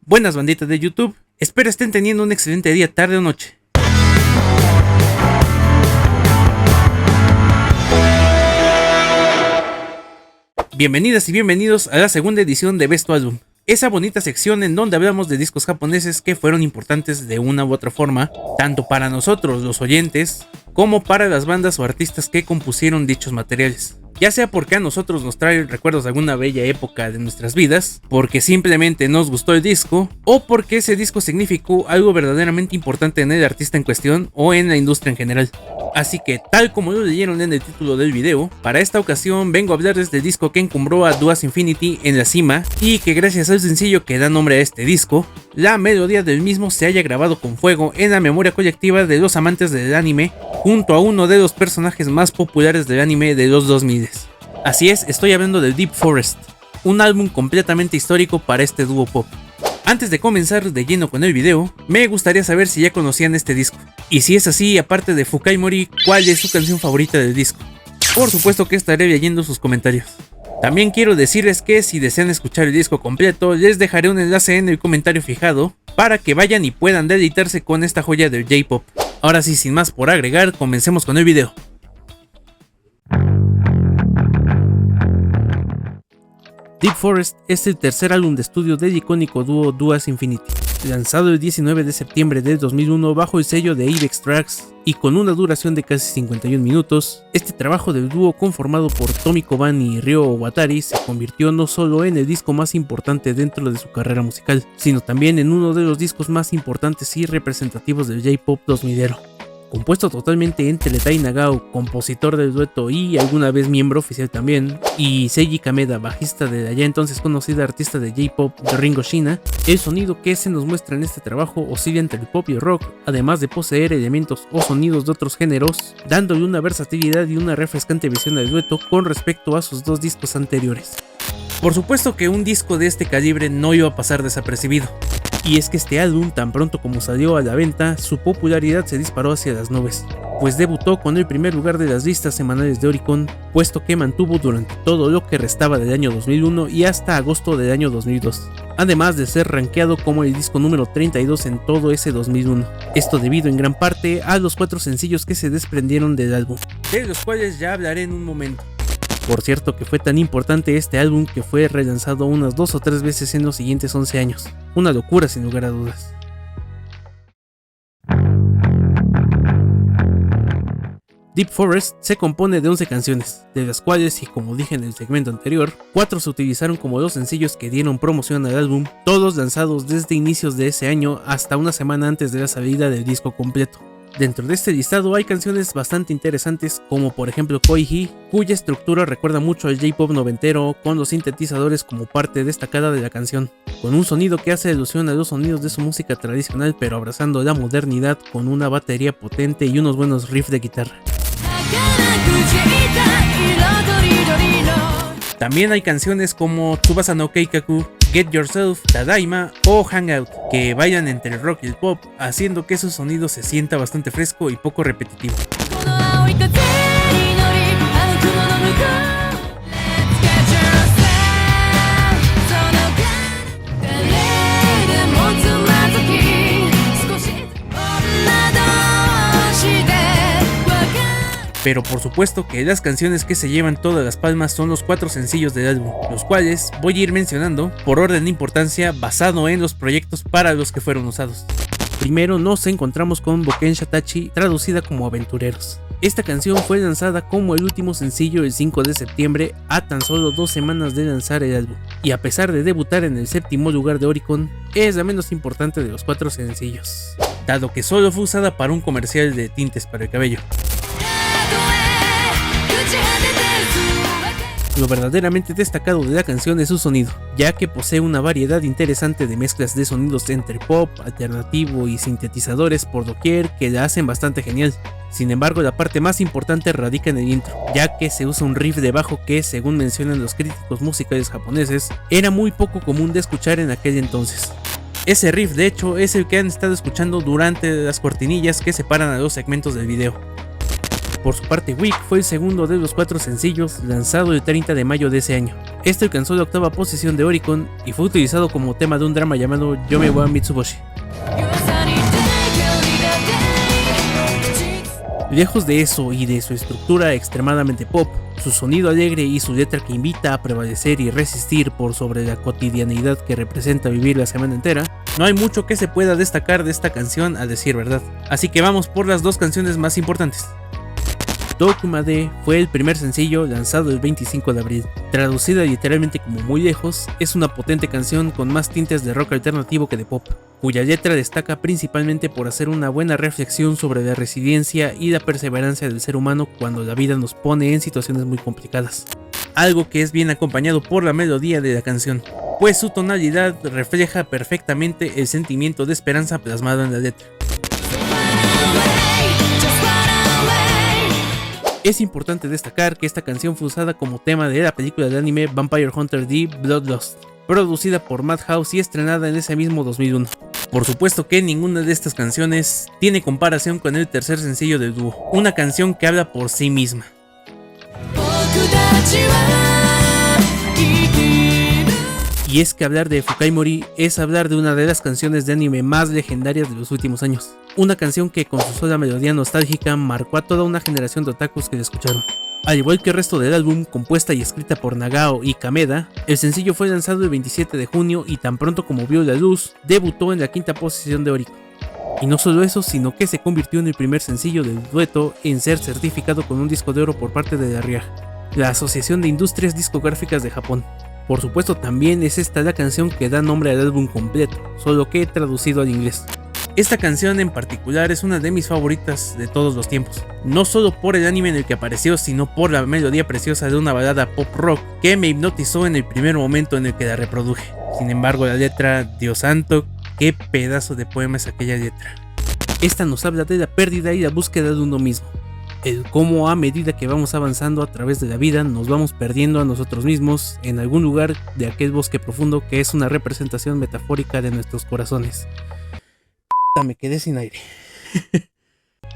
Buenas banditas de YouTube, espero estén teniendo un excelente día, tarde o noche. Bienvenidas y bienvenidos a la segunda edición de Best Album, esa bonita sección en donde hablamos de discos japoneses que fueron importantes de una u otra forma, tanto para nosotros los oyentes, como para las bandas o artistas que compusieron dichos materiales. Ya sea porque a nosotros nos trae recuerdos de alguna bella época de nuestras vidas, porque simplemente nos gustó el disco, o porque ese disco significó algo verdaderamente importante en el artista en cuestión o en la industria en general. Así que, tal como lo leyeron en el título del video, para esta ocasión vengo a hablarles del disco que encumbró a Duas Infinity en la cima y que gracias al sencillo que da nombre a este disco, la melodía del mismo se haya grabado con fuego en la memoria colectiva de los amantes del anime, junto a uno de los personajes más populares del anime de los 2000. Así es, estoy hablando de Deep Forest, un álbum completamente histórico para este dúo pop. Antes de comenzar de lleno con el video, me gustaría saber si ya conocían este disco, y si es así, aparte de Fukai Mori, ¿cuál es su canción favorita del disco? Por supuesto que estaré leyendo sus comentarios. También quiero decirles que si desean escuchar el disco completo, les dejaré un enlace en el comentario fijado, para que vayan y puedan deleitarse con esta joya del J-Pop. Ahora sí, sin más por agregar, comencemos con el video. Deep Forest es el tercer álbum de estudio del icónico dúo Duas Infinity, lanzado el 19 de septiembre del 2001 bajo el sello de Avex Trax y con una duración de casi 51 minutos. Este trabajo del dúo, conformado por Tomiko Ban y Ryo Watari, se convirtió no solo en el disco más importante dentro de su carrera musical, sino también en uno de los discos más importantes y representativos del J-Pop 2000. Compuesto totalmente entre Tai Nagao, compositor del dueto y alguna vez miembro oficial también, y Seiji Kameda, bajista de la ya entonces conocida artista de J-Pop de Ringo Shina, el sonido que se nos muestra en este trabajo oscila entre el pop y el rock, además de poseer elementos o sonidos de otros géneros, dándole una versatilidad y una refrescante visión al dueto con respecto a sus dos discos anteriores. Por supuesto que un disco de este calibre no iba a pasar desapercibido. Y es que este álbum, tan pronto como salió a la venta, su popularidad se disparó hacia las nubes, pues debutó con el primer lugar de las listas semanales de Oricon, puesto que mantuvo durante todo lo que restaba del año 2001 y hasta agosto del año 2002, además de ser rankeado como el disco número 32 en todo ese 2001, esto debido en gran parte a los 4 sencillos que se desprendieron del álbum, de los cuales ya hablaré en un momento. Por cierto que fue tan importante este álbum que fue relanzado unas 2 o 3 veces en los siguientes 11 años. Una locura sin lugar a dudas. Deep Forest se compone de 11 canciones, de las cuales, y como dije en el segmento anterior, 4 se utilizaron como los sencillos que dieron promoción al álbum, todos lanzados desde inicios de ese año hasta una semana antes de la salida del disco completo. Dentro de este listado hay canciones bastante interesantes como por ejemplo Koihi, cuya estructura recuerda mucho al J-Pop noventero con los sintetizadores como parte destacada de la canción, con un sonido que hace alusión a los sonidos de su música tradicional pero abrazando la modernidad con una batería potente y unos buenos riffs de guitarra. También hay canciones como Tsubasa no Keikaku, Get Yourself, Tadaima o Hangout, que bailan entre el rock y el pop, haciendo que su sonido se sienta bastante fresco y poco repetitivo. Pero por supuesto que las canciones que se llevan todas las palmas son los 4 sencillos del álbum, los cuales voy a ir mencionando por orden de importancia basado en los proyectos para los que fueron usados. Primero nos encontramos con Boken Shatachi, traducida como Aventureros. Esta canción fue lanzada como el último sencillo el 5 de septiembre a tan solo 2 semanas de lanzar el álbum, y a pesar de debutar en el 7º lugar de Oricon, es la menos importante de los 4 sencillos, dado que solo fue usada para un comercial de tintes para el cabello. Lo verdaderamente destacado de la canción es su sonido, ya que posee una variedad interesante de mezclas de sonidos entre pop, alternativo y sintetizadores por doquier que la hacen bastante genial. Sin embargo, la parte más importante radica en el intro, ya que se usa un riff de bajo que, según mencionan los críticos musicales japoneses, era muy poco común de escuchar en aquel entonces. Ese riff, de hecho, es el que han estado escuchando durante las cortinillas que separan a los segmentos del video. Por su parte, Weak fue el segundo de los 4 sencillos lanzado el 30 de mayo de ese año. Este alcanzó la 8ª posición de Oricon y fue utilizado como tema de un drama llamado Yome wa Mitsuboshi. Lejos de eso y de su estructura extremadamente pop, su sonido alegre y su letra que invita a prevalecer y resistir por sobre la cotidianidad que representa vivir la semana entera, no hay mucho que se pueda destacar de esta canción a decir verdad. Así que vamos por las 2 canciones más importantes. Dokumade fue el primer sencillo lanzado el 25 de abril. Traducida literalmente como Muy Lejos, es una potente canción con más tintes de rock alternativo que de pop, cuya letra destaca principalmente por hacer una buena reflexión sobre la resiliencia y la perseverancia del ser humano cuando la vida nos pone en situaciones muy complicadas. Algo que es bien acompañado por la melodía de la canción, pues su tonalidad refleja perfectamente el sentimiento de esperanza plasmado en la letra. Es importante destacar que esta canción fue usada como tema de la película de anime Vampire Hunter D Bloodlust, producida por Madhouse y estrenada en ese mismo 2001. Por supuesto que ninguna de estas canciones tiene comparación con el tercer sencillo del dúo, una canción que habla por sí misma. Y es que hablar de Fukaimori es hablar de una de las canciones de anime más legendarias de los últimos años. Una canción que con su sola melodía nostálgica marcó a toda una generación de otakus que la escucharon. Al igual que el resto del álbum, compuesta y escrita por Nagao y Kameda, el sencillo fue lanzado el 27 de junio y tan pronto como vio la luz, debutó en la 5ª posición de Oricon. Y no solo eso, sino que se convirtió en el primer sencillo del dueto en ser certificado con un disco de oro por parte de la RIAG, la Asociación de Industrias Discográficas de Japón. Por supuesto, también es esta la canción que da nombre al álbum completo, solo que traducido al inglés. Esta canción en particular es una de mis favoritas de todos los tiempos, no solo por el anime en el que apareció, sino por la melodía preciosa de una balada pop rock que me hipnotizó en el primer momento en el que la reproduje. Sin embargo, la letra, Dios santo, qué pedazo de poema es aquella letra. Esta nos habla de la pérdida y la búsqueda de uno mismo. El cómo a medida que vamos avanzando a través de la vida nos vamos perdiendo a nosotros mismos en algún lugar de aquel bosque profundo que es una representación metafórica de nuestros corazones. Me quedé sin aire.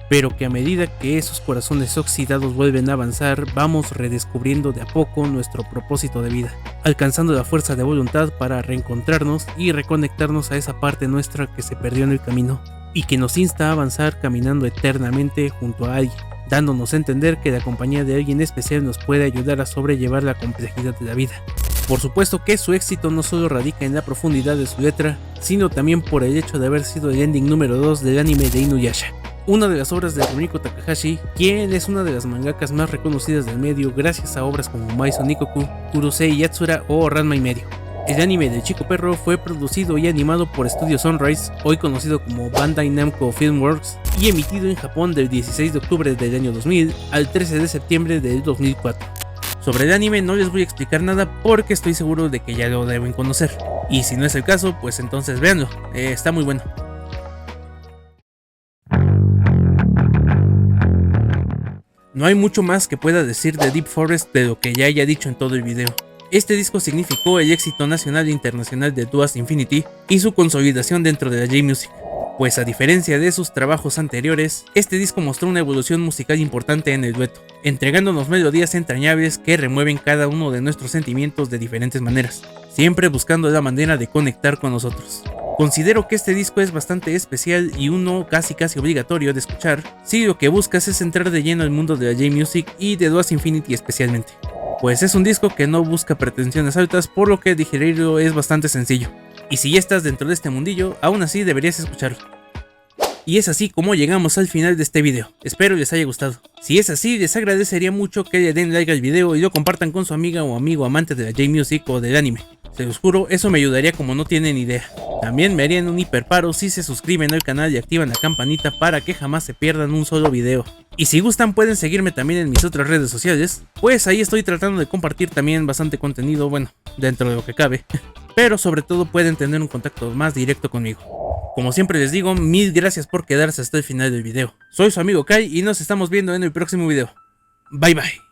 Pero que a medida que esos corazones oxidados vuelven a avanzar, vamos redescubriendo de a poco nuestro propósito de vida, alcanzando la fuerza de voluntad para reencontrarnos y reconectarnos a esa parte nuestra que se perdió en el camino y que nos insta a avanzar caminando eternamente junto a alguien, dándonos a entender que la compañía de alguien especial nos puede ayudar a sobrellevar la complejidad de la vida. Por supuesto que su éxito no solo radica en la profundidad de su letra, sino también por el hecho de haber sido el ending número 2 del anime de Inuyasha, una de las obras de Rumiko Takahashi, quien es una de las mangakas más reconocidas del medio gracias a obras como Maison Nikoku, Urusei Yatsura o Ranma y medio. El anime de Chico Perro fue producido y animado por Studio Sunrise, hoy conocido como Bandai Namco Filmworks, y emitido en Japón del 16 de octubre del año 2000 al 13 de septiembre del 2004. Sobre el anime no les voy a explicar nada porque estoy seguro de que ya lo deben conocer, y si no es el caso, pues entonces véanlo, está muy bueno. No hay mucho más que pueda decir de Deep Forest de lo que ya haya dicho en todo el video. Este disco significó el éxito nacional e internacional de Duas Infinity y su consolidación dentro de la J-Music, pues a diferencia de sus trabajos anteriores, este disco mostró una evolución musical importante en el dueto, entregándonos melodías entrañables que remueven cada uno de nuestros sentimientos de diferentes maneras, siempre buscando la manera de conectar con nosotros. Considero que este disco es bastante especial y uno casi obligatorio de escuchar si lo que buscas es entrar de lleno al mundo de la J-Music y de Duas Infinity especialmente, pues es un disco que no busca pretensiones altas, por lo que digerirlo es bastante sencillo. Y si ya estás dentro de este mundillo, aún así deberías escucharlo. Y es así como llegamos al final de este video, espero les haya gustado. Si es así, les agradecería mucho que le den like al video y lo compartan con su amiga o amigo amante de la J-Music o del anime. Se los juro, eso me ayudaría como no tienen idea. También me harían un hiperparo si se suscriben al canal y activan la campanita para que jamás se pierdan un solo video. Y si gustan pueden seguirme también en mis otras redes sociales, pues ahí estoy tratando de compartir también bastante contenido, bueno, dentro de lo que cabe. Pero sobre todo pueden tener un contacto más directo conmigo. Como siempre les digo, mil gracias por quedarse hasta el final del video. Soy su amigo Kai y nos estamos viendo en el próximo video. Bye bye.